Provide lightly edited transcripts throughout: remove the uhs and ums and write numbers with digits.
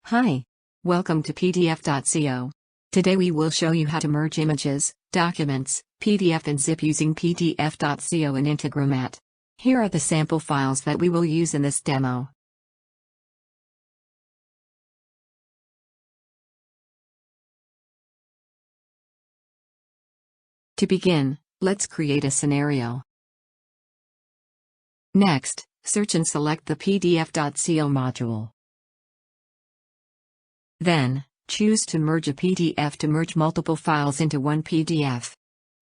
Hi. Welcome to PDF.co. Today we will show you how to merge images, documents, PDF and zip using PDF.co and Integromat. Here are the sample files that we will use in this demo. To begin, let's create a scenario. Next, search and select the PDF.co module. Then, choose to merge a PDF to merge multiple files into one PDF.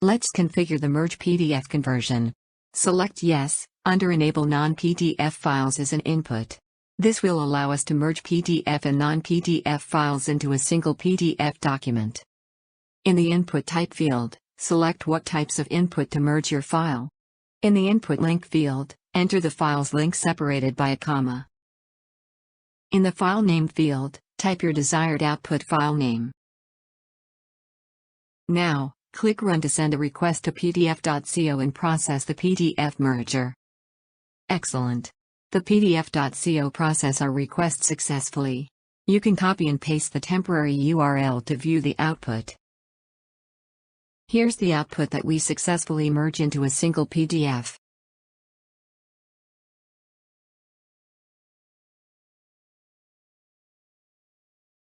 Let's configure the Merge PDF conversion. Select Yes, under Enable Non-PDF files as an input. This will allow us to merge PDF and non-PDF files into a single PDF document. In the Input Type field, select what types of input to merge your file. In the Input Link field, enter the file's link separated by a comma. In the File Name field, type your desired output file name. Now, click Run to send a request to PDF.co and process the PDF merger. Excellent. The PDF.co process our request successfully. You can copy and paste the temporary URL to view the output. Here's the output that we successfully merge into a single PDF.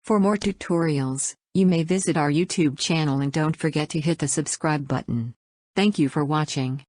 For more tutorials, you may visit our YouTube channel and don't forget to hit the subscribe button. Thank you for watching.